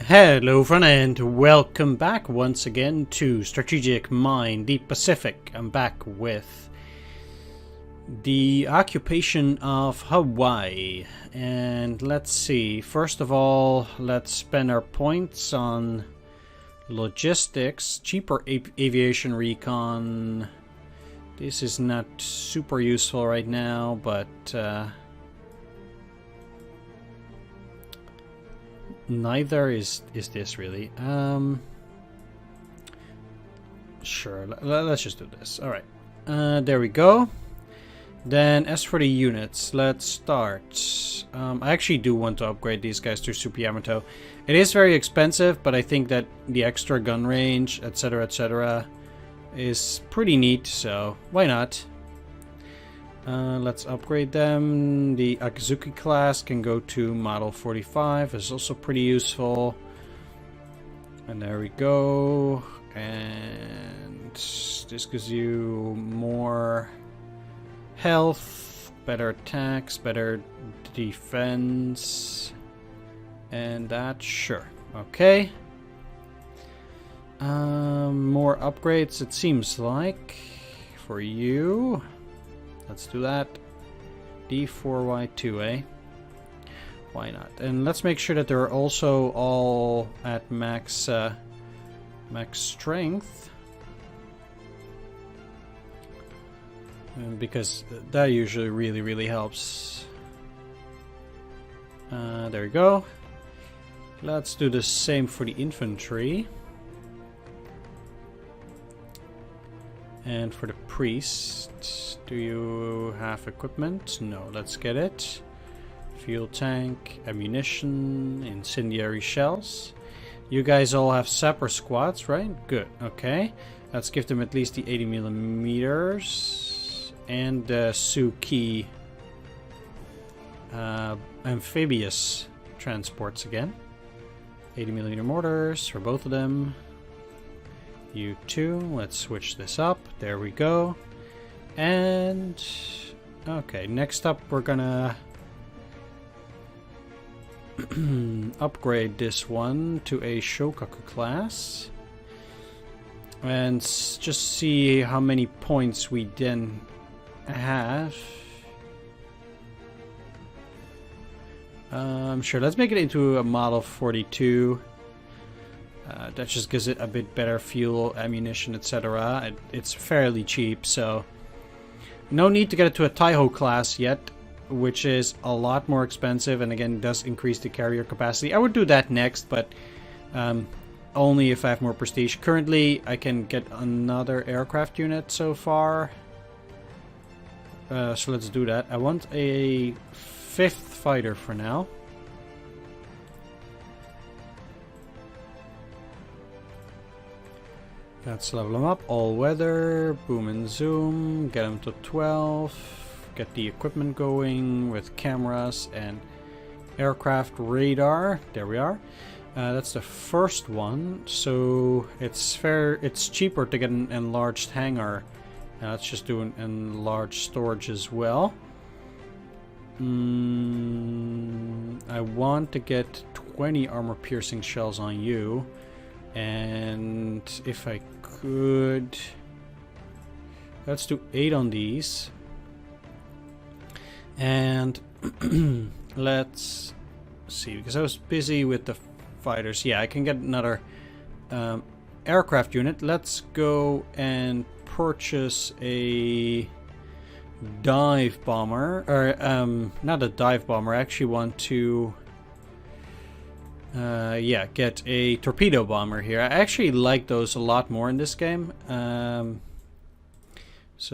Hello friend and welcome back once again to Strategic Mind, the Pacific. I'm back with the occupation of Hawaii. And let's see, first of all, let's spend our points on logistics, cheaper aviation recon. This is not super useful right now, but neither is this really. Sure, let's just do this. All right, there we go. Then as for the units, let's start. I actually do want to upgrade these guys to Super Yamato. It is very expensive, but I think that the extra gun range, etc., is pretty neat, so why not? Let's upgrade them. The Akizuki class can go to Model 45. It's also pretty useful. And there we go. And this gives you more health, better attacks, better defense. And that, sure. Okay. More upgrades, it seems like, for you. Let's do that. D4Y2, eh? Why not? And let's make sure that they're also all at max max strength, because that usually really helps. There we go. Let's do the same for the infantry. And for the priest, do you have equipment? No, let's get it. Fuel tank, ammunition, incendiary shells. You guys all have sapper squads, right? Good, okay. Let's give them at least the 80 millimeters and the Suki amphibious transports again. 80 millimeter mortars for both of them. You two, let's switch this up. There we go. And okay, next up we're gonna upgrade this one to a Shokaku class and just see how many points we then have. Sure, let's make it into a Model 42. That just gives it a bit better fuel, ammunition, etc. It's fairly cheap, so no need to get it to a Taiho class yet, which is a lot more expensive and again does increase the carrier capacity. I would do that next, but only if I have more prestige. Currently, I can get another aircraft unit so far, so let's do that. I want a 5th fighter for now. Let's level them up. All weather, boom and zoom, get them to 12, get the equipment going with cameras and aircraft radar. There we are. That's the first one, so it's cheaper to get an enlarged hangar. Let's just do an enlarged storage as well. I want to get 20 armor piercing shells on you. And if I could, let's do 8 on these. And let's see, because I was busy with the fighters. Yeah, I can get another aircraft unit. Let's go and purchase a dive bomber, or not a dive bomber. I actually want to yeah, get a torpedo bomber here. I actually like those a lot more in this game. So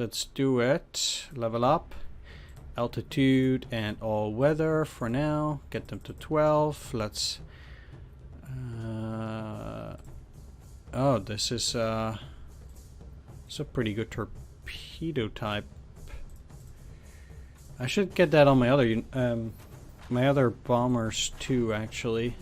let's do it. Level up. Altitude and all weather for now. Get them to 12. Let's... oh, this is it's a pretty good torpedo type. I should get that on my other bombers too, actually.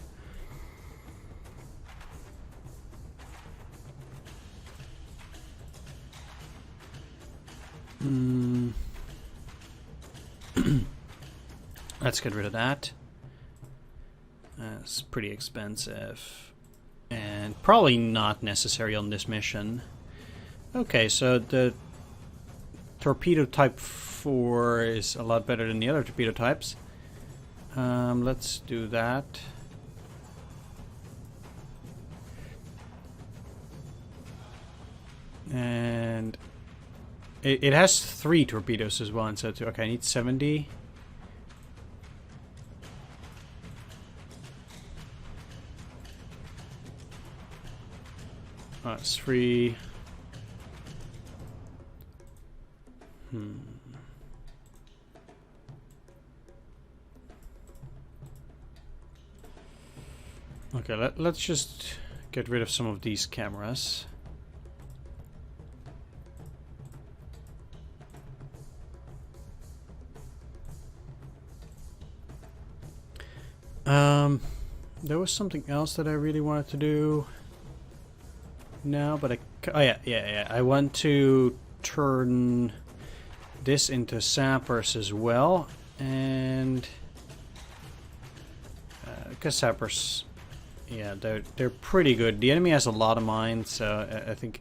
Let's get rid of that. It's pretty expensive. And probably not necessary on this mission. Okay, so the torpedo type 4 is a lot better than the other torpedo types. Let's do that. And it has 3 torpedoes as well instead of 2. Okay, I need 70. Oh, it's 3. Okay, let's just get rid of some of these cameras. There was something else that I really wanted to do now, but oh yeah. I want to turn this into sappers as well, and because sappers, yeah, they're pretty good. The enemy has a lot of mines, so I think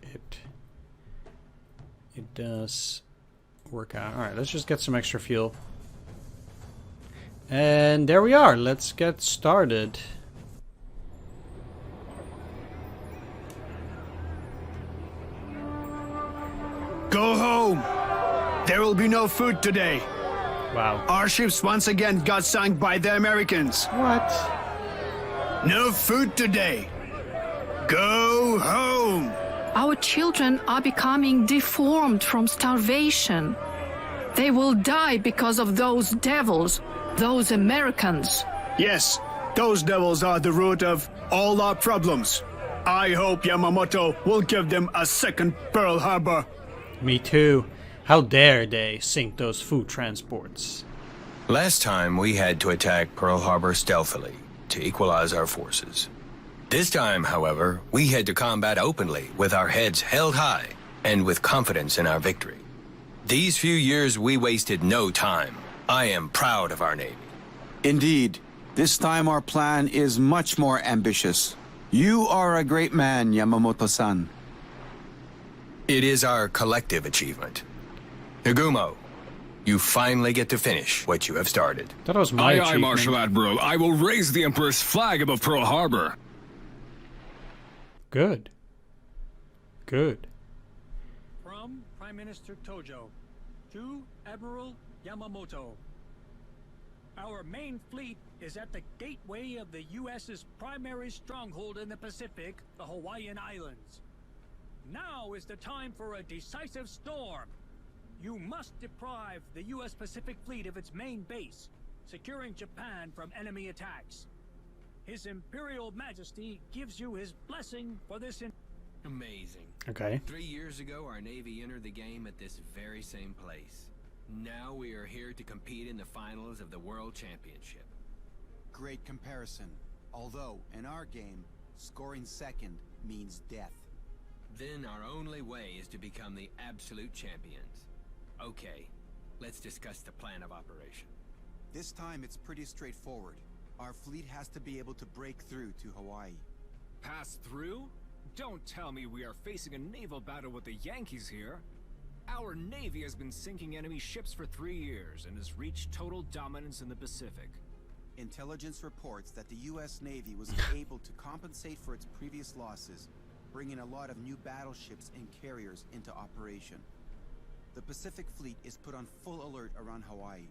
it does work out. All right, let's just get some extra fuel. And there we are. Let's get started. Go home. There will be no food today. Wow. Our ships once again got sunk by the Americans. What? No food today. Go home. Our children are becoming deformed from starvation. They will die because of those devils, those Americans. Yes, those devils are the root of all our problems. I hope Yamamoto will give them a second Pearl Harbor. Me too. How dare they sink those food transports? Last time we had to attack Pearl Harbor stealthily to equalize our forces. This time, however, we had to combat openly with our heads held high and with confidence in our victory. These few years we wasted no time. I am proud of our Navy. Indeed, this time our plan is much more ambitious. You are a great man, Yamamoto-san. It is our collective achievement. Nagumo, you finally get to finish what you have started. That was my achievement. Aye, Marshal Admiral. I will raise the Emperor's flag above Pearl Harbor. Good. Good. From Prime Minister Tojo to Admiral Yamamoto. Our main fleet is at the gateway of the U.S.'s primary stronghold in the Pacific, the Hawaiian Islands. Now is the time for a decisive storm. You must deprive the U.S. Pacific Fleet of its main base, securing Japan from enemy attacks. His Imperial Majesty gives you his blessing for this. Amazing. Okay. 3 years ago, our Navy entered the game at this very same place. Now we are here to compete in the finals of the World Championship. Great comparison. Although, in our game, scoring second means death. Then our only way is to become the absolute champions. Okay, let's discuss the plan of operation. This time it's pretty straightforward. Our fleet has to be able to break through to Hawaii. Pass through? Don't tell me we are facing a naval battle with the Yankees here. Our Navy has been sinking enemy ships for 3 years and has reached total dominance in the Pacific. Intelligence reports that the U.S. Navy was able to compensate for its previous losses, bringing a lot of new battleships and carriers into operation. The Pacific Fleet is put on full alert around Hawaii.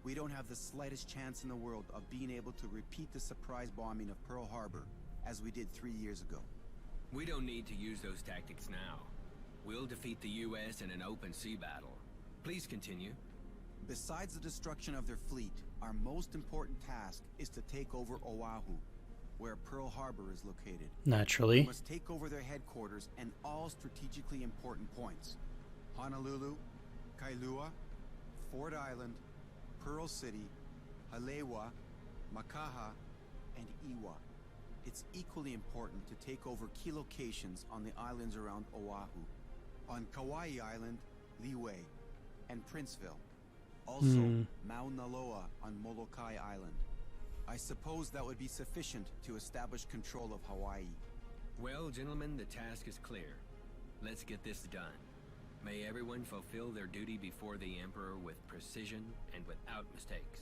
We don't have the slightest chance in the world of being able to repeat the surprise bombing of Pearl Harbor, as we did 3 years ago. We don't need to use those tactics now. We'll defeat the U.S. in an open sea battle. Please continue. Besides the destruction of their fleet, our most important task is to take over Oahu, where Pearl Harbor is located. Naturally. We must take over their headquarters and all strategically important points. Honolulu, Kailua, Ford Island, Pearl City, Halewa, Makaha, and Iwa. It's equally important to take over key locations on the islands around Oahu. On Kauai Island, Lihue, and Princeville. Also, Mauna Loa on Molokai Island. I suppose that would be sufficient to establish control of Hawaii. Well, gentlemen, the task is clear. Let's get this done. May everyone fulfill their duty before the Emperor with precision and without mistakes.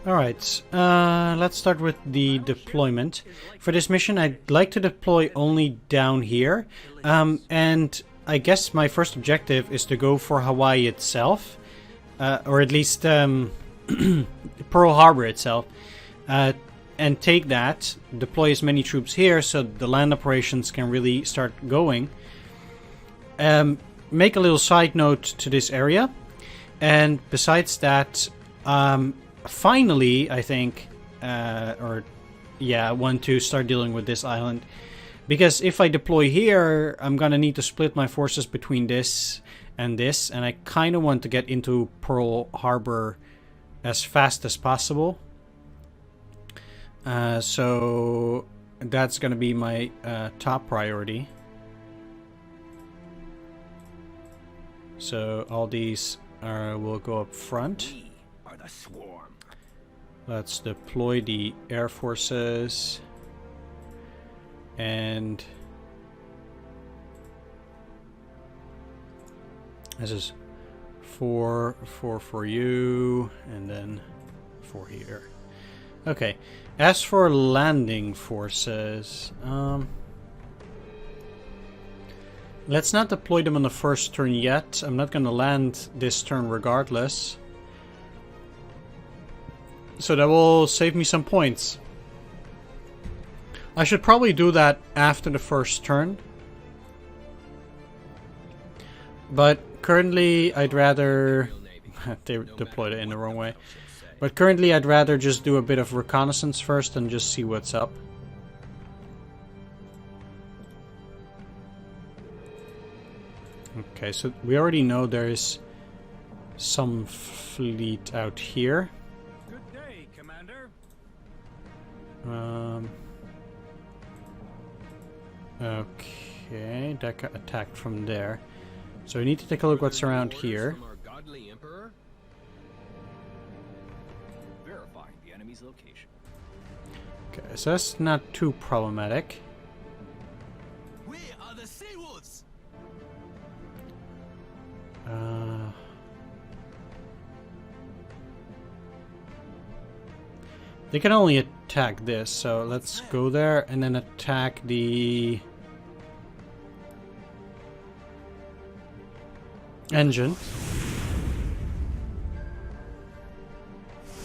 Alright, let's start with the deployment. For this mission, I'd like to deploy only down here. And I guess my first objective is to go for Hawaii itself. Or at least Pearl Harbor itself. And take that, deploy as many troops here so the land operations can really start going. Make a little side note to this area. And besides that, finally, I think, want to start dealing with this island. Because if I deploy here, I'm gonna need to split my forces between this, and I kind of want to get into Pearl Harbor as fast as possible. So that's gonna be my top priority. So all these will go up front. We are the swarm. Let's deploy the air forces. And this is 4 for you, and then 4 here. Okay. As for landing forces, let's not deploy them on the first turn yet. I'm not gonna land this turn regardless. So that will save me some points. I should probably do that after the first turn. But currently I'd rather... they deployed it in the wrong way. But currently I'd rather just do a bit of reconnaissance first and just see what's up. Okay, so we already know there's some fleet out here. Good day, Commander. Okay, that got attacked from there. So we need to take a look what's around here. From our godly Emperor? Verifying the enemy's location. Okay, so that's not too problematic. We are the Seawolves! They can only attack this, so let's go there and then attack the engine.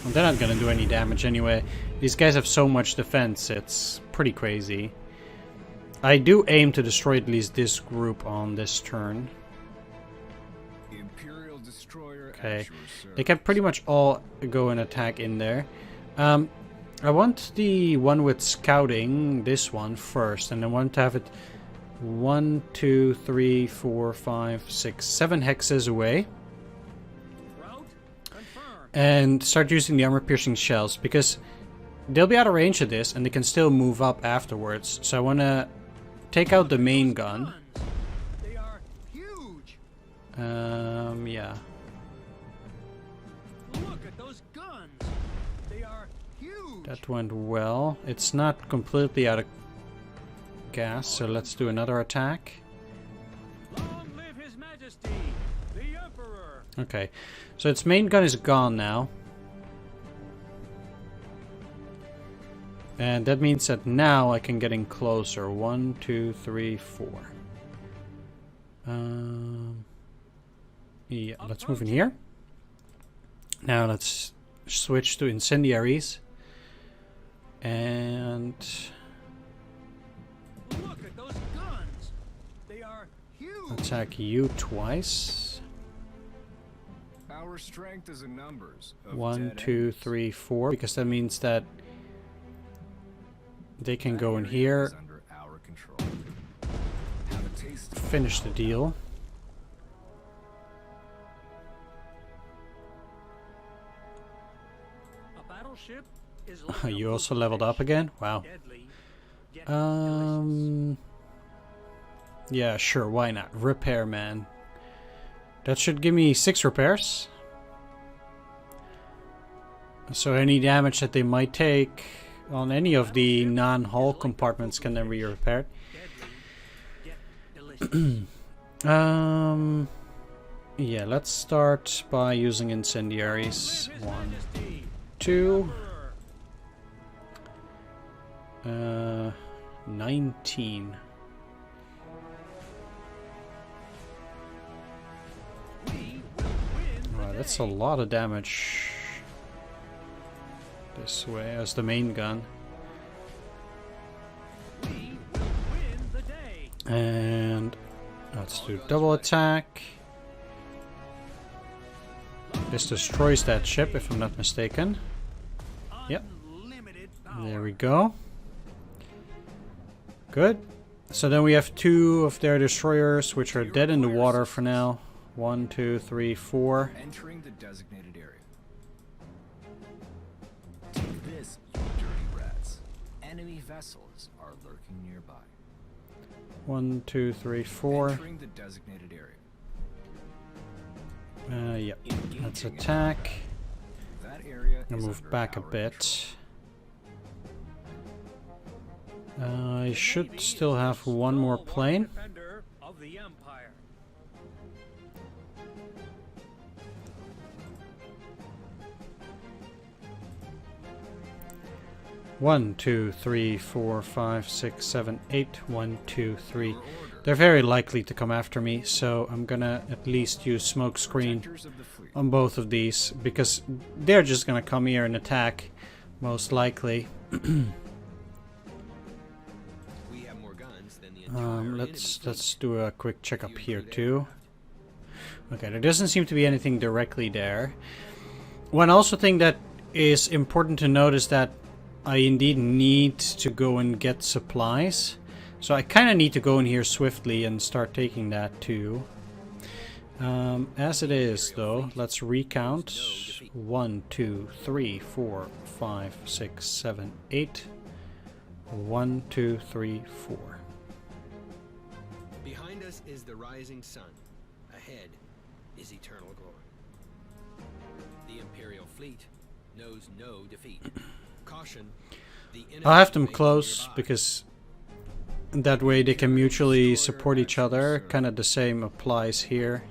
Well, they're not gonna do any damage anyway. These guys have so much defense, it's pretty crazy. I do aim to destroy at least this group on this turn. Imperial destroyer. Okay, they can pretty much all go and attack in there. I want the one with scouting, this one first, and I want to have it 1, 2, 3, 4, 5, 6, 7 hexes away. Route confirmed. And start using the armor-piercing shells, because they'll be out of range of this, and they can still move up afterwards. So I want to take out the main gun. They are huge. Yeah. Look at those guns. They are huge. That went well. It's not completely out of gas, so let's do another attack. Long live His Majesty, the Emperor. Okay, so its main gun is gone now. And that means that now I can get in closer. 1, 2, 3, 4. Yeah, let's move in here. Now let's switch to incendiaries. And Look at those guns. They are huge. attack you twice. Our strength is in numbers. Of 1, dead 2, enemies. 3, 4. Because that means that they can That go in area here, is under our control. Have a taste of finish the deal. A battleship is You also leveled up again? Wow. Deadly, yet delicious. Yeah, sure, why not? Repairman. That should give me 6 repairs. So any damage that they might take on any of the non-hull compartments can then be repaired. Yeah, let's start by using incendiaries. 1, 2. 19. Alright, that's a lot of damage. This way as the main gun. And let's do double attack. This destroys that ship if I'm not mistaken. Yep. There we go. Good. So then we have 2 of their destroyers which are dead in the water for now. 1, 2, 3, 4. Entering the designated area. Take this, you dirty rats. Enemy vessels are lurking nearby. 1, 2, 3, 4. Entering the designated area. Yep. Let's attack. That area I'm gonna move back a bit. I should still have one more plane. Defender of the Empire. 1, 2, 3, 4, 5, 6, 7, 8. 1, 2, 3. They're very likely to come after me, so I'm gonna at least use smoke screen on both of these because they're just gonna come here and attack, most likely. Let's do a quick checkup here too. Okay, there doesn't seem to be anything directly there. One also thing that is important to note is that I indeed need to go and get supplies. So I kind of need to go in here swiftly and start taking that too. As it is though, let's recount. 1, 2, 3, 4, 5, 6, 7, 8. 1, 2, 3, 4. Behind us is the rising sun. Ahead is eternal glory. The Imperial fleet knows no defeat. Caution. I'll have them close because that way they can mutually support each other. Kind of the same applies here.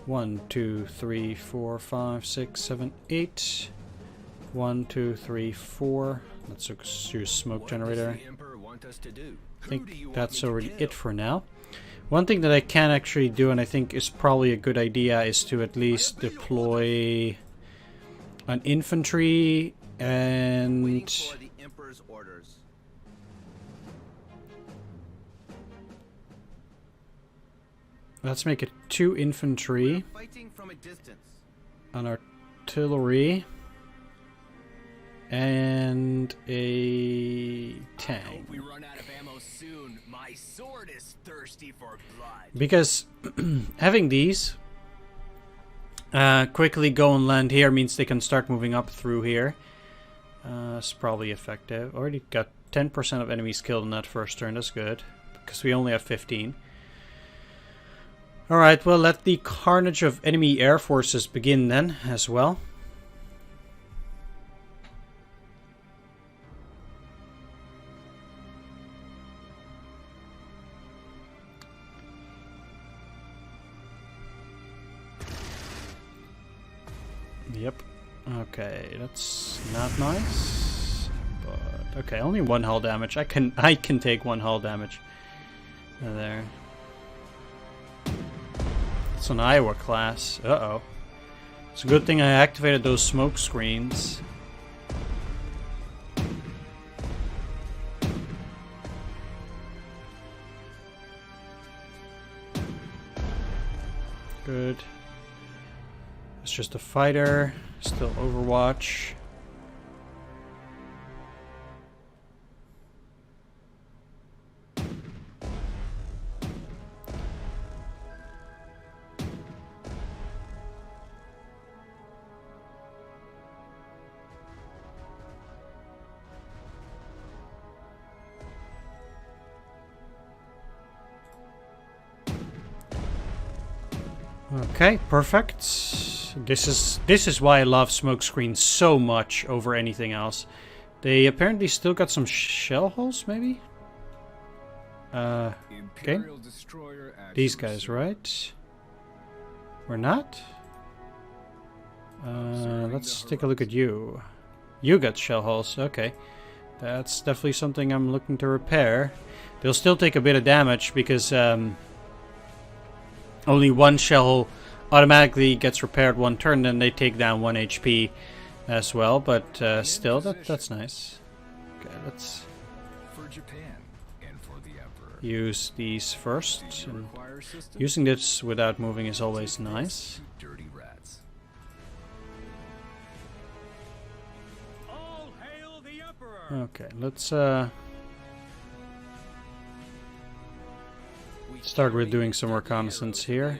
1, 2, 3, 4, 5, 6, 7, 8. 1, 2, 3, 4. Let's use smoke generator. I think that's already it for now. One thing that I can actually do, and I think is probably a good idea, is to at least deploy an infantry and let's make it 2 infantry, an artillery, and a tank. We run out of ammo soon. My sword is thirsty for blood. Because having these quickly go and land here means they can start moving up through here. It's probably effective. Already got 10% of enemies killed in that first turn. That's good. Because we only have 15. Alright, well, let the carnage of enemy air forces begin then, as well. Yep. Okay, that's not nice. But okay, only 1 hull damage. I can take 1 hull damage. There. It's an Iowa class. Uh-oh. It's a good thing I activated those smoke screens. Good. It's just a fighter. Still Overwatch. Okay, perfect. This is why I love smoke screens so much over anything else. They apparently still got some shell holes, maybe? Okay. Imperial destroyer at These your guys, service. right? We're not? Let's take a look at you. You got shell holes, okay. That's definitely something I'm looking to repair. They'll still take a bit of damage because only one shell hole automatically gets repaired one turn, then they take down 1 HP as well, but still, that's nice. Okay, let's For Japan and for the Emperor. use these first. Do you And require assistance? using this without moving is always nice. Dirty rats. All hail the Emperor! Okay, let's start with doing some reconnaissance here.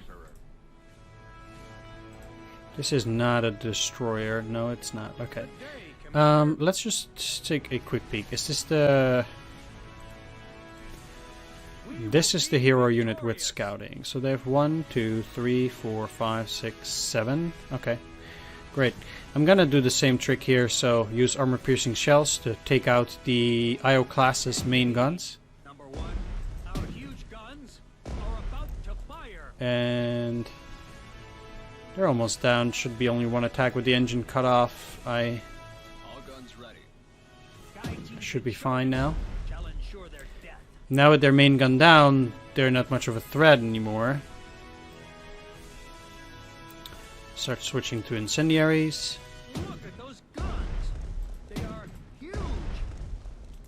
This is not a destroyer. No, it's not. Okay. Let's just take a quick peek. Is this the... This is the hero unit with scouting. So they have 1, 2, 3, 4, 5, 6, 7. Okay. Great. I'm gonna do the same trick here. So use armor-piercing shells to take out the IO class's main guns. Number 1, our huge guns are about to fire. And... they're almost down. Should be only one attack with the engine cut off. I All guns ready. should be fine now. Shall ensure their death. Now with their main gun down, they're not much of a threat anymore. Start switching to incendiaries. Look at those guns. They are huge.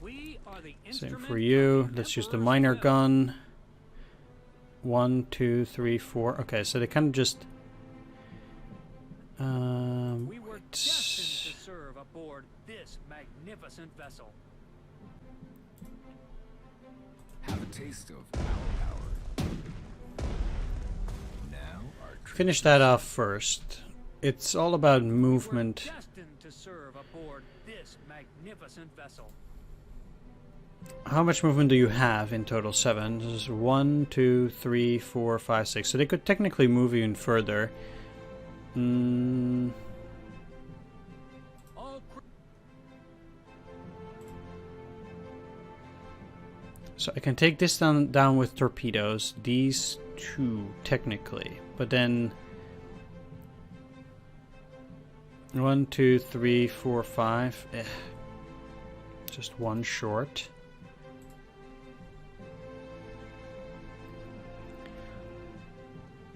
We are the Same instrument for you. of the Let's use the Emperor's miner will. gun. 1, 2, 3, 4. Okay, so they kind of just... We were destined to serve aboard this magnificent vessel. Have a taste of our power. Now our finish that off first. It's all about movement. We were destined to serve aboard this magnificent vessel. How much movement do you have in total? 7. This is 1, 2, 3, 4, 5, 6. So they could technically move even further. All crew So I can take this down with torpedoes. These 2, technically. But then... 1, 2, 3, 4, 5. Just 1 short.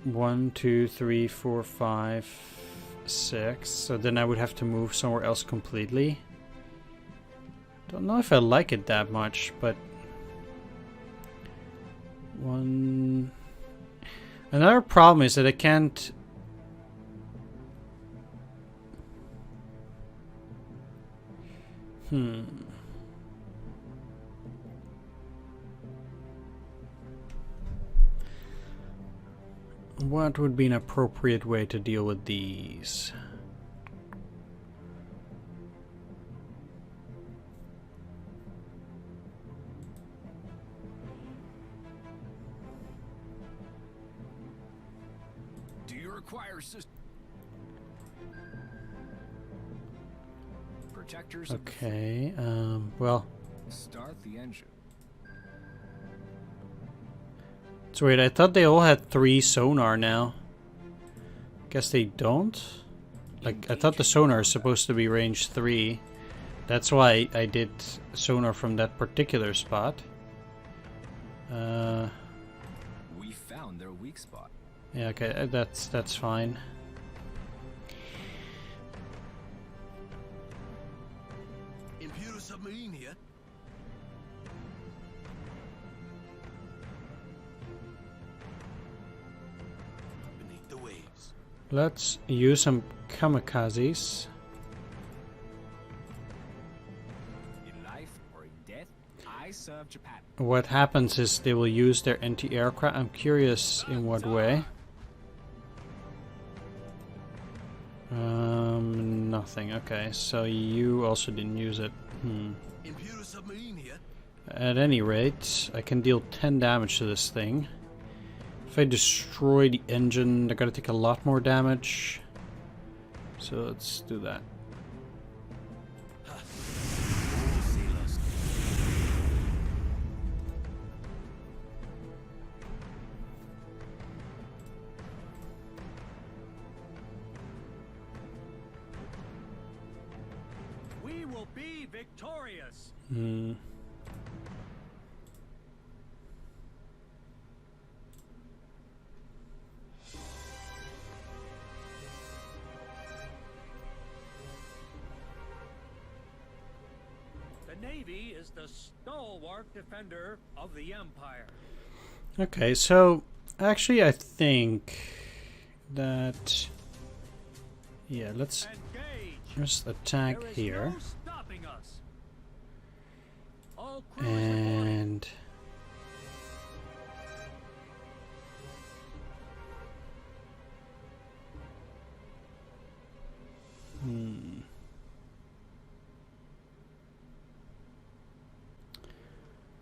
One, 2, 3, 4, 5, 6. So then I would have to move somewhere else completely. Don't know if I like it that much, but... 1... Another problem is that I can't... What would be an appropriate way to deal with these? Do you require protectors? of the Okay, well... Start the engine. It's weird, I thought they all had 3 sonar now. Guess they don't? Like, I thought the sonar is supposed to be range 3. That's why I did sonar from that particular spot. We found their weak spot. Yeah, okay, that's fine. Imperial submarine here. Beneath the waves. Let's use some kamikazes. In life or in death, I serve Japan. What happens is they will use their anti-aircraft. I'm curious in what way. Nothing. Okay, so you also didn't use it. Imperial submarine here. At any rate, I can deal 10 damage to this thing. If I destroy the engine, they're gonna take a lot more damage. So let's do that. We will be victorious. The Navy is the stalwart defender of the Empire. Okay, so actually I think that... Yeah, let's Engage. just attack There is here. no stopping us. All crews reporting. And...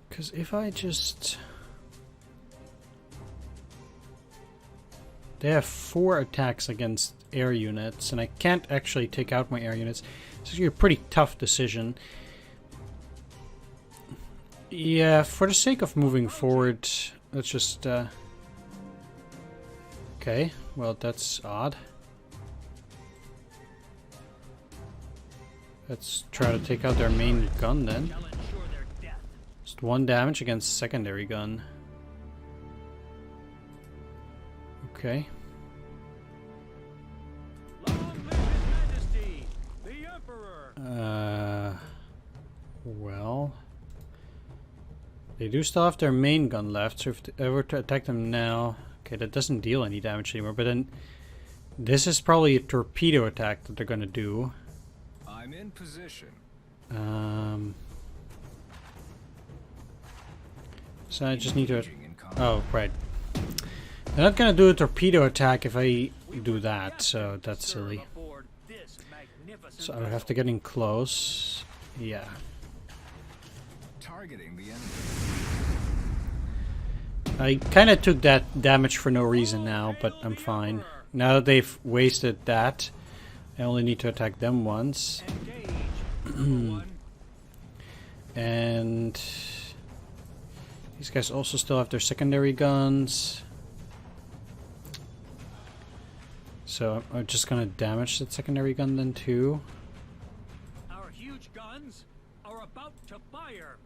Because if I just... They have 4 attacks against air units, and I can't actually take out my air units. It's actually a pretty tough decision. Yeah, for the sake of moving forward, let's just... Okay, well that's odd. Let's try to take out their main gun then. Shall ensure their death. Just 1 damage against secondary gun. Okay. Long live His Majesty, the Emperor. Well... They do still have their main gun left, so if I were to attack them now... Okay, that doesn't deal any damage anymore, but then... This is probably a torpedo attack that they're gonna do. I'm in position. So I just need to... Engaging in combat. Oh, right. They're not gonna do a torpedo attack if I do that, so that's Serve silly. aboard this magnificent So I would have to get in close. Yeah. Targeting the enemy. I kind of took that damage for no reason now, but I'm fine. Now that they've wasted that, I only need to attack them once. Engage. Number 1. And these guys also still have their secondary guns. So I'm just gonna damage that secondary gun then too. Our huge guns are about to fire.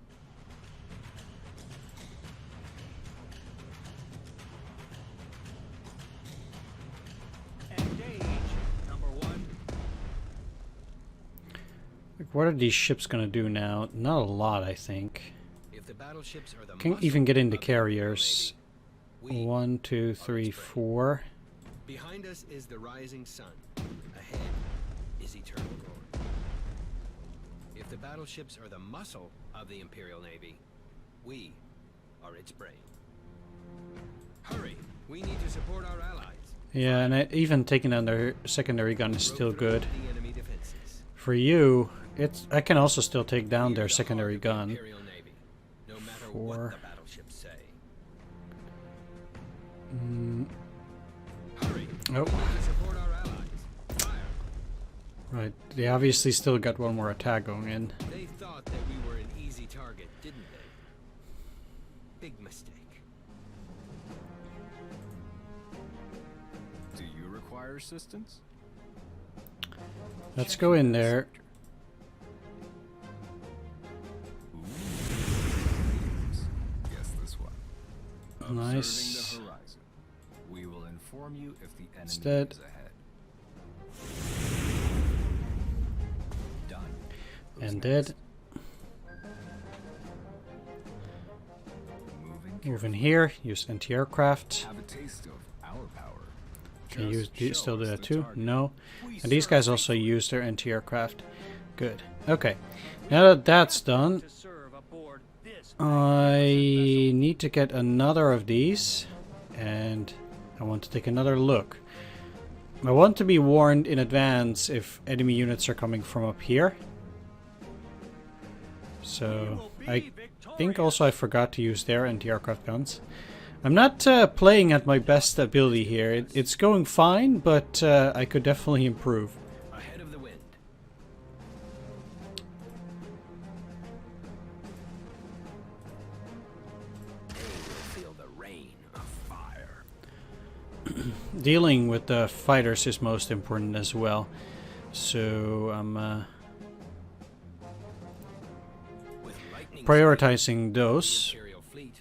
Engage. Number 1. Like, what are these ships gonna do now? Not a lot, I think. If the battleships are the Can't muscle even get into of the Imperial carriers. Navy, we 1, 2, 3, 4. Behind us is the rising sun. Ahead is eternal glory. If the battleships are the muscle of the Imperial Navy, we are its brain. Hurry! We need to support our allies. Yeah, and even taking down their secondary gun is still Broke through good. the enemy defenses. For you, I can also still take down their We're the secondary heart of the gun. Imperial Navy, no matter 4. what the battleships say. Hurry! Oh, We need to support our allies. Fire! right. They obviously still got one more attack going in. They thought that we were an easy target, didn't they? Big mistake. Do you require assistance? Let's go in there. Guess this one. Nice. Observing the horizon. We will inform you if the enemy It's dead. is ahead. Done. Who's And next? dead. Move in here. Use anti-aircraft. Have a taste of our power. Can you Just show still do us that the too? target. No. We And these serve guys also faithfully. use their anti-aircraft. Good. Okay. Now that that's done, To serve aboard this I magnificent need to get another of these. And I want to take another look. I want to be warned in advance if enemy units are coming from up here. So I think also I forgot to use their anti-aircraft guns. I'm not playing at my best ability here. It's going fine, but I could definitely improve. Ahead of the wind. They will feel the rain of fire. Dealing with the fighters is most important as well. So I'm prioritizing those. Imperial fleet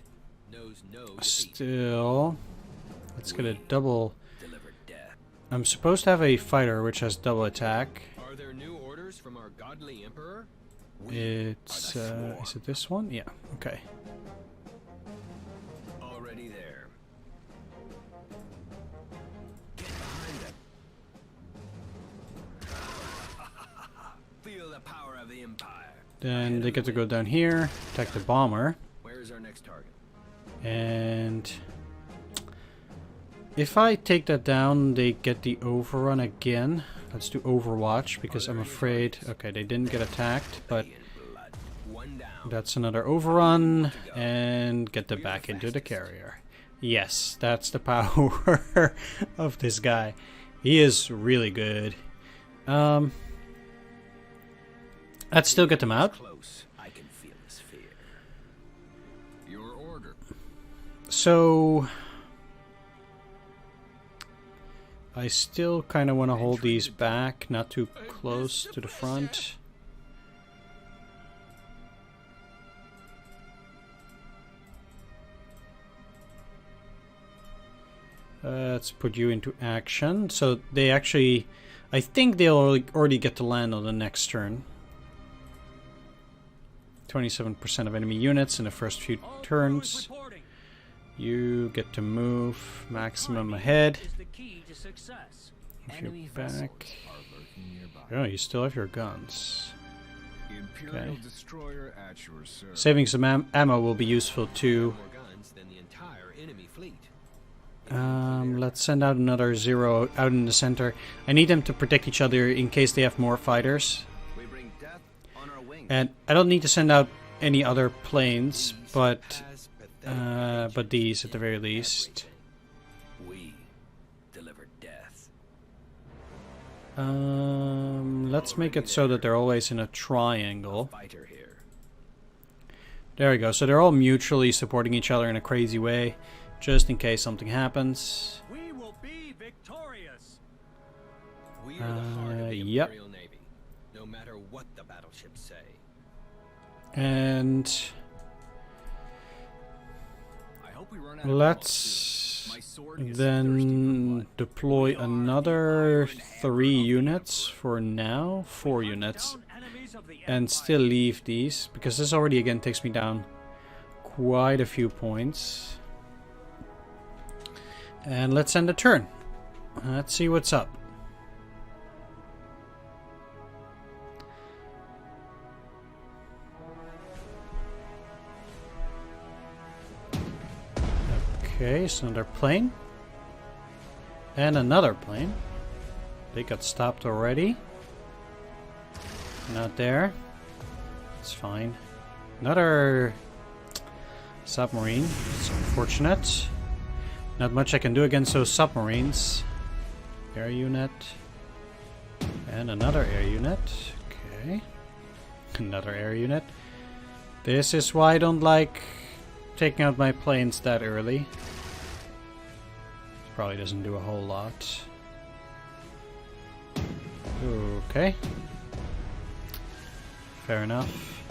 knows no defeat. Still, let's get a double. Delivered death. I'm supposed to have a fighter which has double attack. Are there new orders from our godly emperor? It's is it this one? Yeah. Okay. Already there. Get behind them. Feel the power of the empire. Then they get to go down here, attack the bomber, Where's our next target? and if I take that down, they get the overrun again. Let's do Overwatch because I'm afraid. Okay, they didn't get attacked, but In blood. One down. that's another overrun, and get them back into the carrier. Yes, that's the power of this guy. He is really good. Let's still get them out. Close. I can feel his fear. Your order. So I still kind of want to hold these back, not too close to the front. Let's put you into action. So they actually, I think they'll already get to land on the next turn. 27% of enemy units in the first few turns. You get to move maximum ahead. If you're back. Oh, you still have your guns. Imperial Okay. destroyer at your service. Saving some ammo will be useful too. More guns than the entire enemy fleet. Let's send out another 0 out in the center. I need them to protect each other in case they have more fighters. We bring death on our wings. And I don't need to send out any other planes, but these at the very least. We delivered death. Let's make it so that they're always in a triangle. Fighter here. There we go. So they're all mutually supporting each other in a crazy way, just in case something happens. We will be victorious. We are the heart of the Yep. Imperial Navy, no matter what the battleships say. And I hope we run out of let's My sword is thirsty for then blood. deploy another 3 units for now, 4 units, Down enemies of the and still leave these, because this already again takes me down quite a few points. And let's end the turn. Let's see what's up. Okay, so another plane. And another plane. They got stopped already. Not there. It's fine. Another submarine. It's unfortunate. Not much I can do against those submarines. Air unit. And another air unit. Okay. Another air unit. This is why I don't like taking out my planes that early. Probably doesn't do a whole lot. Okay. Fair enough.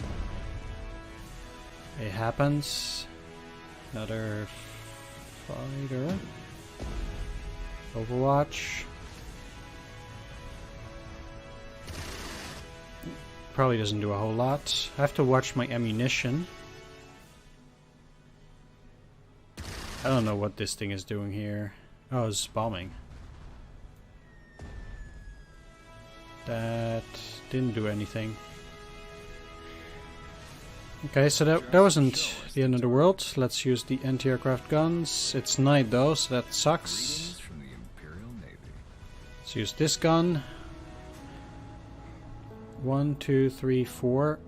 It happens. Another fighter. Overwatch. Probably doesn't do a whole lot. I have to watch my ammunition. I don't know what this thing is doing here. Oh, it's bombing. That didn't do anything. Okay, so that wasn't the end of the world. Let's use the anti-aircraft guns. It's night though, so that sucks. Greetings from the Imperial Navy. Let's use this gun. 1, 2, 3, 4.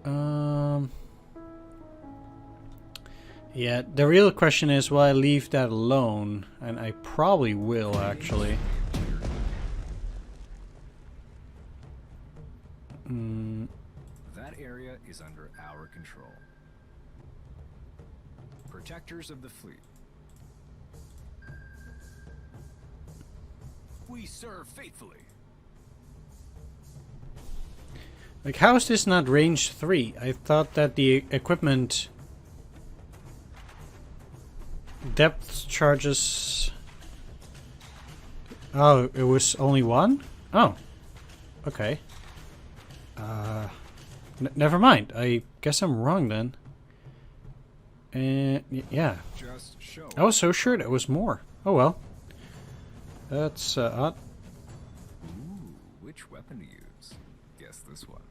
Yeah, the real question is, will I leave that alone? And I probably will, actually. That area is under our control. Protectors of the fleet. We serve faithfully. Like, how is this not range 3? I thought that the equipment depth charges... Oh, it was only 1? Oh. Okay. Never mind. I guess I'm wrong then. Yeah. Just show. I was so sure that was more. Oh well. That's odd. Ooh, which weapon to use? Guess this one.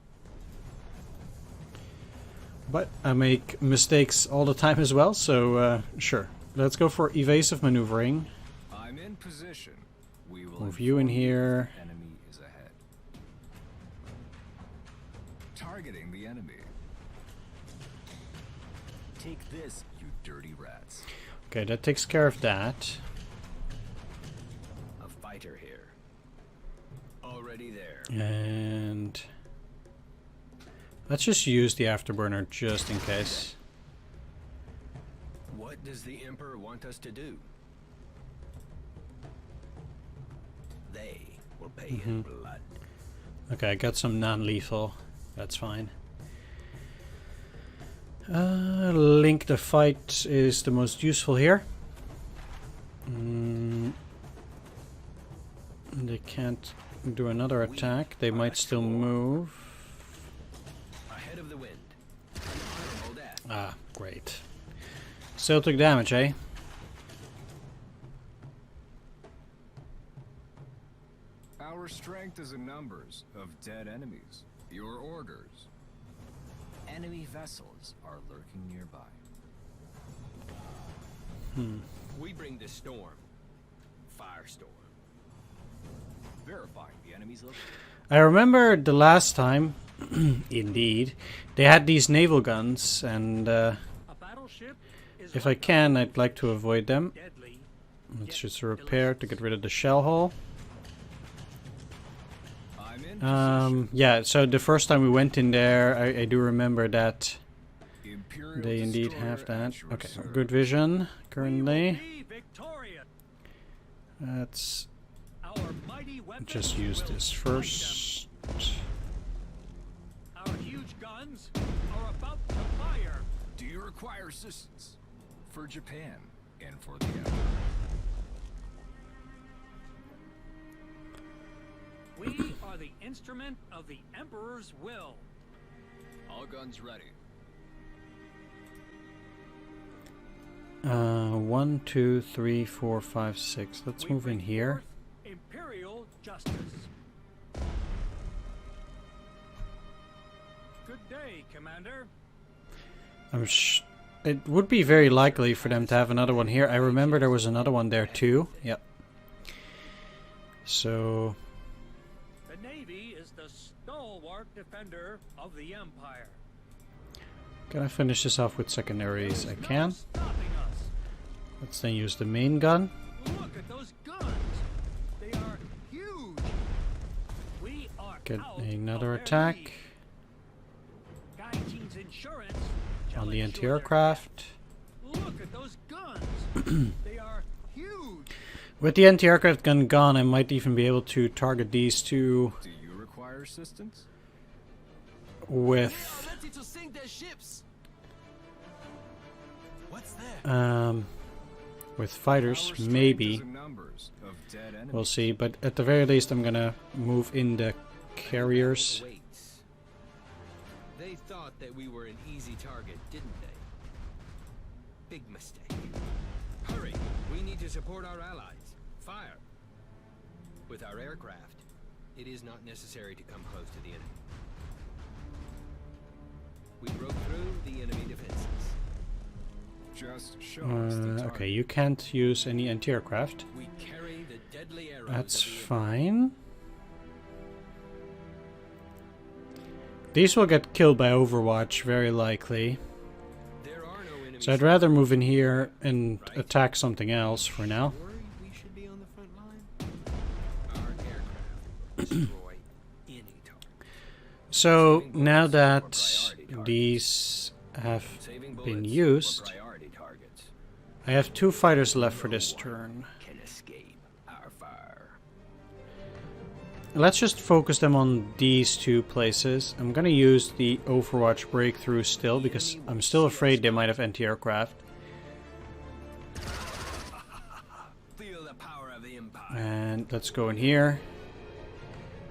But I make mistakes all the time as well, so sure. Let's go for evasive maneuvering. I'm in position. We will Move you in inform here. the enemy is ahead. Targeting the enemy. Take this, you dirty rats. Okay, that takes care of that. A fighter here. Already there. And let's just use the afterburner just in case. What does the Emperor want us to do? They will pay in blood. Okay, I got some non-lethal. That's fine. Link the fight is the most useful here. They can't do another attack. They might still move. Ahead of the wind. Hold that. Ah, great. Still took damage, eh? Our strength is in numbers of dead enemies. Your orders. Enemy vessels are lurking nearby. We bring the storm. Firestorm. Verifying the enemy's location. I remember the last time, indeed, they had these naval guns, and A battleship is if I can, I'd like to avoid them. deadly. Let's just repair to get rid of the shell hole. I'm in position. Yeah, so the first time we went in there, I do remember that Imperial they indeed destroyer have that. at your Okay, service. good vision We will currently. be victorious. Let's Our mighty weapons just use will this smite first. them. Our huge guns are about to fire. Do you require assistance? For Japan and for the Emperor. We are the instrument of the Emperor's will. All guns ready. 1, 2, 3, 4, 5, 6. Let's We move in bring here. forth Imperial justice. Good day, Commander. It would be very likely for them to have another one here. I remember there was another one there too. Yep. So The Navy is the stalwart defender of the Empire. can I finish this off with secondaries? I There's no can. stopping us. Let's then use the main gun. Look at those guns. They are huge. We are Get out another of their attack league. Gaijin's insurance shall on the ensure their anti-aircraft. death. Look at those guns. They are huge. With the anti-aircraft gun gone, I might even be able to target these two Do you require assistance? with ready to sink their ships. What's that? with Our fighters, strength maybe. is in numbers of dead enemies. We'll see, but at the very least I'm gonna move in the carriers. Waits. They thought that we were an easy target, didn't they? Big mistake. Hurry! We need to support our allies. Fire! With our aircraft, it is not necessary to come close to the enemy. We broke through the enemy defenses. Just show us the target. Okay, you can't use any anti-aircraft. We carry the deadly arrows That's of the fine. These will get killed by Overwatch, very likely. There are no So I'd rather move in here and attack something else for now. Worried we should be on the front line? Our aircraft will destroy any target. So now that these have Saving been bullets used, for priority targets I have 2 fighters left for this turn. can escape our fire. Let's just focus them on these 2 places. I'm gonna use the Overwatch breakthrough still, because I'm still afraid they might have anti-aircraft. Feel the power of the Empire. And let's go in here.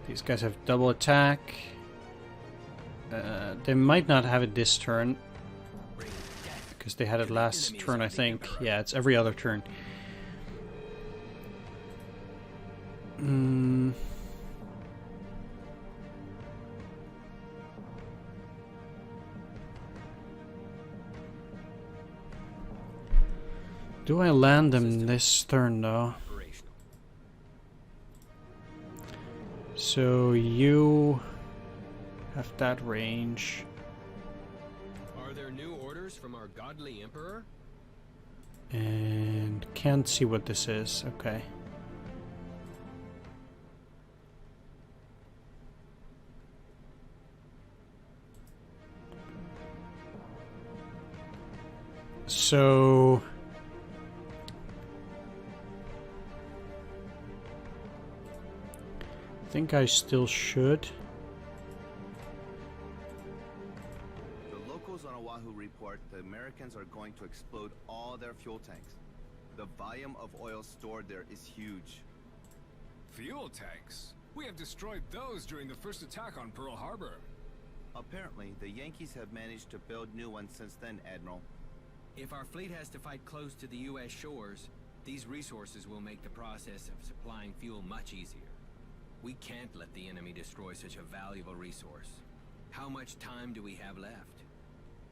These guys have double attack. They might not have it this turn, because they had it last turn, I think. Yeah, it's every other turn. Do I land them this turn, though? Operational. So you have that range. Are there new orders from our godly emperor? And can't see what this is. Okay. So I think I still should. The locals on Oahu report the Americans are going to explode all their fuel tanks. The volume of oil stored there is huge. Fuel tanks? We have destroyed those during the first attack on Pearl Harbor. Apparently, the Yankees have managed to build new ones since then, Admiral. If our fleet has to fight close to the U.S. shores, these resources will make the process of supplying fuel much easier. We can't let the enemy destroy such a valuable resource. How much time do we have left?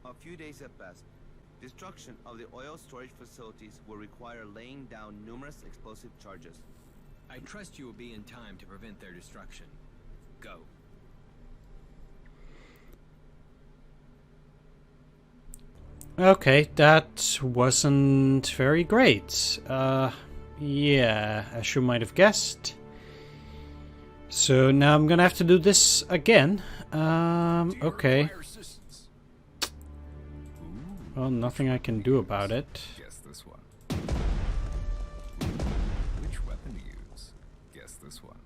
A few days at best. Destruction of the oil storage facilities will require laying down numerous explosive charges. I trust you will be in time to prevent their destruction. Go. Okay, that wasn't very great. Yeah, as you might have guessed. So now I'm gonna have to do this again. Okay. Well, nothing I can do about it. Guess this one. Which weapon to use? Guess this one.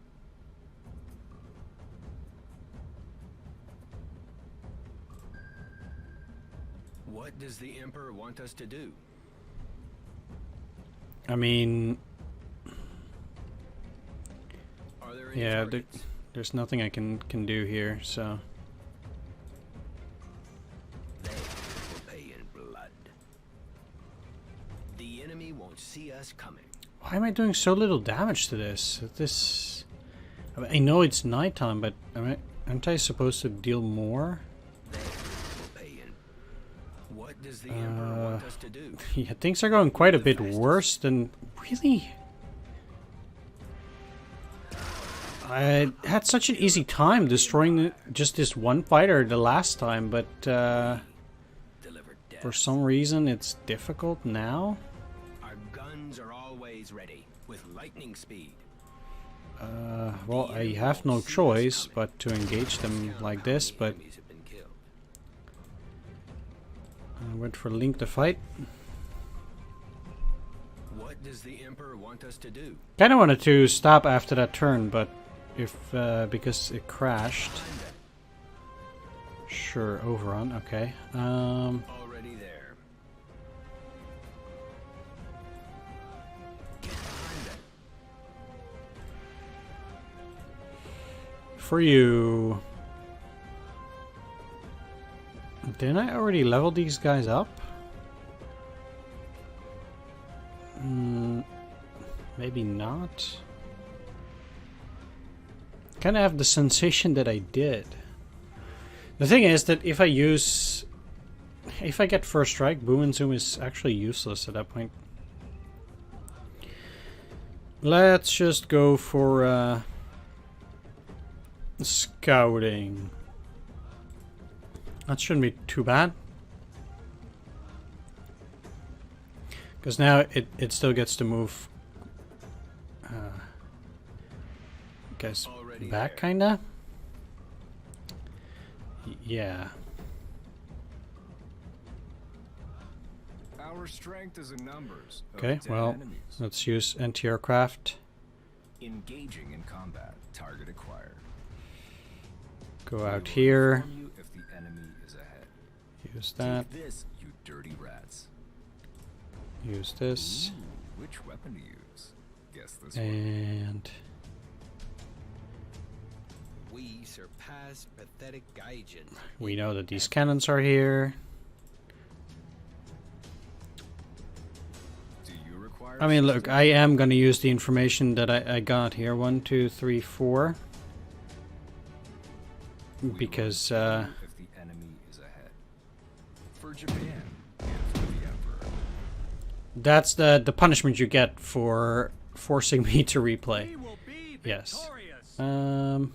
What does the Emperor want us to do? I mean, Are there any yeah, targets? there's nothing I can do here, so. They will pay in blood. The enemy won't see us coming. Why am I doing so little damage to this? I mean, I know it's nighttime, but aren't I supposed to deal more? They will pay in. What does the Emperor want us to do? Yeah, things are going quite a bit worse than... Really? I had such an easy time destroying just this one fighter the last time, but Deliver death. for some reason it's difficult now. Our guns are always ready, with lightning speed. Well, I have no choice but to engage them like this, but Enemies have been killed. I went for Link to fight. What does the Emperor want us to do? Kinda wanted to stop after that turn, but if because it crashed. Sure, overrun, okay. Already there. Get behind them. For you. Didn't I already level these guys up? Maybe not. Kind of have the sensation that I did. The thing is that if I get first strike, boom and zoom is actually useless at that point. Let's just go for scouting. That shouldn't be too bad. Because now it still gets to move. Guess back, kinda. Yeah. Our strength is in numbers. of Okay. 10 Well, enemies. let's use anti-aircraft. Engaging in combat. Target acquired. Go We out will here. inform you if the enemy is ahead. Use that. Take this, you dirty rats. Use this. Ooh, which weapon to use? Guess this one. And We surpass pathetic Gaijins. we know that these cannons are here. Do you require I mean, look, assistance? I am going to use the information that I got here. 1, 2, 3, 4. We will Because, inform you if the enemy is ahead. For Japan and for the Emperor. that's the punishment you get for forcing me to replay. We will be Yes. victorious.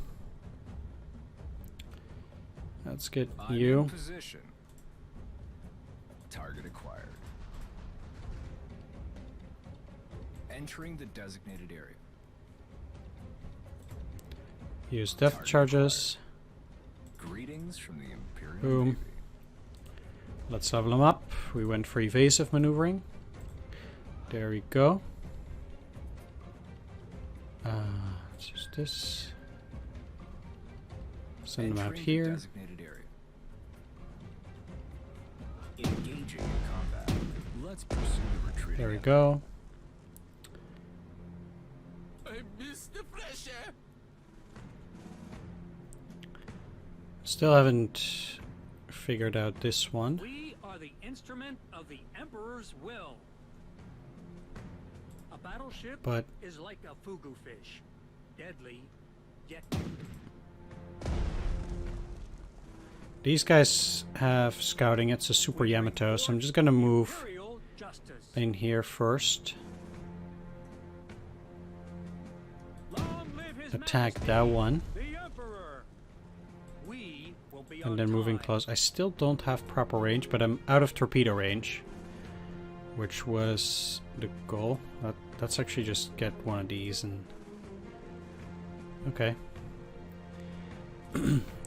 Let's get I'm in you. position. Target acquired. Entering the designated area. Use depth Target charges. Greetings from the Imperial Boom. Navy. Let's level them up. We went for evasive maneuvering. There we go. Let's use this. Send them out Entering the here. designated area. Engaging in combat. Let's pursue the retreating There we enemy. go. I miss the fresh air. Still haven't figured out this one. We are the instrument of the Emperor's will. A battleship But is like a fugu fish. Deadly, yet these guys have scouting. It's a Super Yamato, so I'm just gonna move imperial justice. in here first. Long live His Attack Majesty, that one. the Emperor. We will be And on then moving time. close. I still don't have proper range, but I'm out of torpedo range, which was the goal. Let's actually just get one of these and... Okay.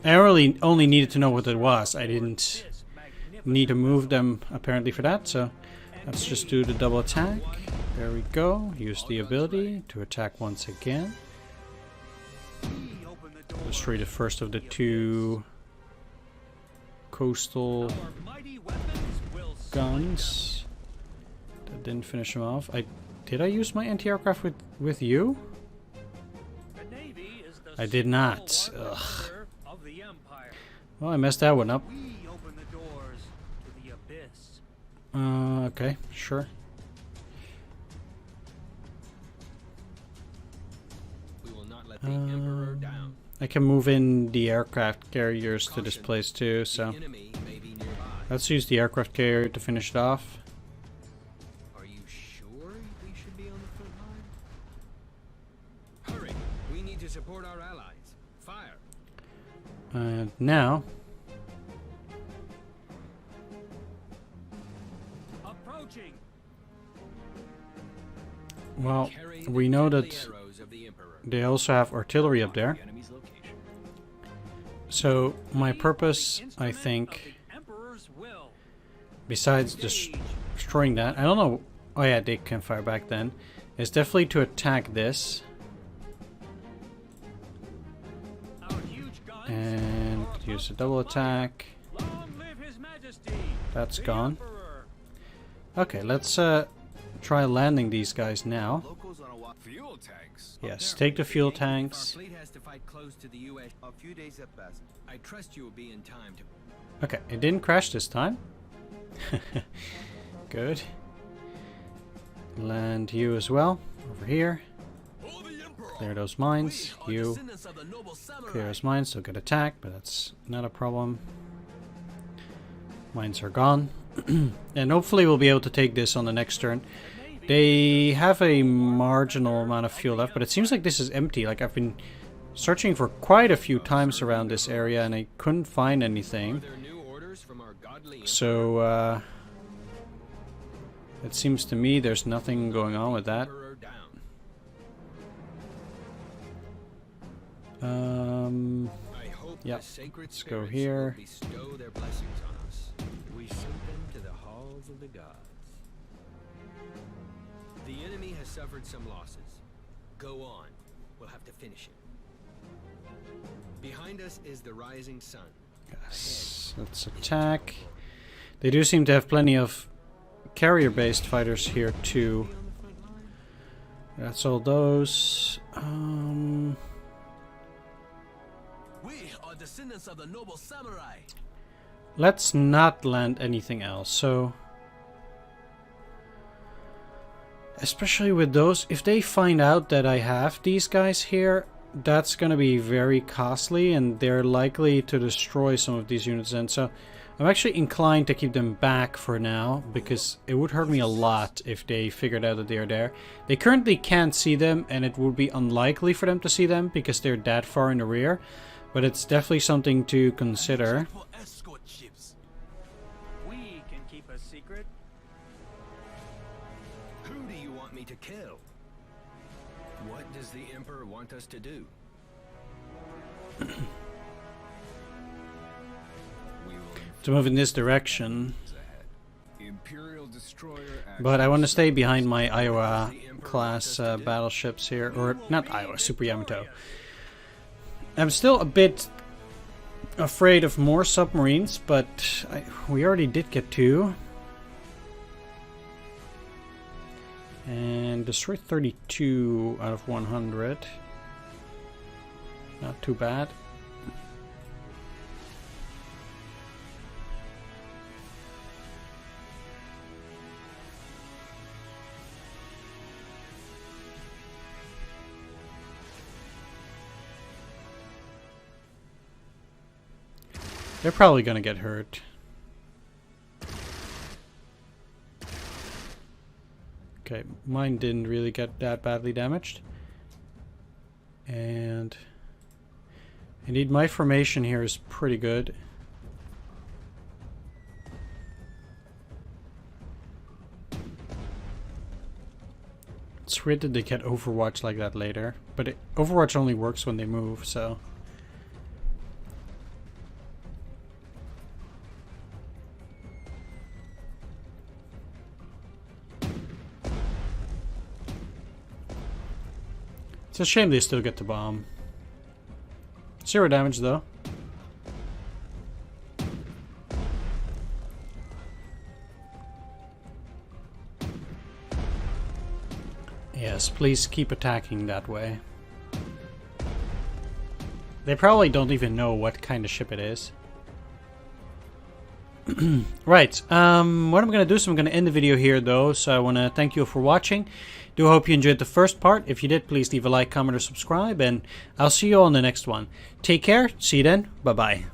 I really only needed to know what it was. I didn't This magnificent need to move them apparently for that, so let's just do the double attack. There we go. Use the ability to attack once again. we open the door. Destroy the first of the two coastal Our mighty weapons will guns. That didn't finish him off. Did I use my anti-aircraft with you? The Navy is the I did not. stalwart Ugh. defender of the Empire. Well, I messed that one up. We open the doors to the abyss. Okay, sure. We will not let the Emperor down. I can move in the aircraft carriers to this place too, so The enemy may be nearby. let's use the aircraft carrier to finish it off. Are you sure we should be on the front line? Hurry! We need to support our allies. Fire! And now, Approaching. well, Carry the we know deadly that arrows of the Emperor. they also have artillery up there. The enemy's location. So my We are purpose, the I instrument of think, the Emperor's will. besides Engage. destroying that, I don't know. Oh yeah, they can fire back then. Is definitely to attack this Our huge guns and are about use a to double fire. attack. Long live His Majesty. That's the gone. Emperor. Okay, let's try landing these guys now. Locals on Oahu. Fuel tanks. Yes, take the fuel Our tanks. fleet has to fight close to the U.S. A few days at best. I trust you will be in time to... Okay, it didn't crash this time. Good. Land you as well, over here. Clear those mines. You clear those mines, so get attacked, but that's not a problem. Mines are gone. And hopefully we'll be able to take this on the next turn. They have a marginal amount of fuel left, but it seems like this is empty. Like, I've been searching for quite a few times around this area and I couldn't find anything. Are there new orders from our godly So, It seems to me there's nothing going on with that. Emperor down. I hope Yep. the sacred Let's go spirits here. will bestow their blessings on us. We send them to the halls of the gods. The enemy has suffered some losses. Go on. We'll have to finish it. Behind us is the rising sun. Yes. Let's attack. They do seem to have plenty of carrier-based fighters here too. That's all those. We are descendants of the noble samurai. Let's not land anything else. So, especially with those, if they find out that I have these guys here, that's gonna be very costly, and they're likely to destroy some of these units. And so, I'm actually inclined to keep them back for now, because it would hurt me a lot if they figured out that they are there. They currently can't see them, and it would be unlikely for them to see them because they're that far in the rear. But it's definitely something to consider. For escort ships. We can keep a secret. Who do you want me to kill? What does the Emperor want us to do? To move in this direction. Imperial destroyer. But I want to stay behind my Iowa class battleships here. Or not Iowa, Super Yamato. I'm still a bit afraid of more submarines, but we already did get 2. And destroyed 32 out of 100. Not too bad. They're probably gonna get hurt. Okay, mine didn't really get that badly damaged. And indeed, my formation here is pretty good. It's weird that they get Overwatch like that later, but Overwatch only works when they move, so... It's a shame they still get the bomb. 0 damage though. Yes, please keep attacking that way. They probably don't even know what kind of ship it is. Right, what I'm gonna do is I'm gonna end the video here though, so I wanna thank you for watching. Do hope you enjoyed the first part. If you did, please leave a like, comment, or subscribe, and I'll see you all in the next one. Take care, see you then, bye bye.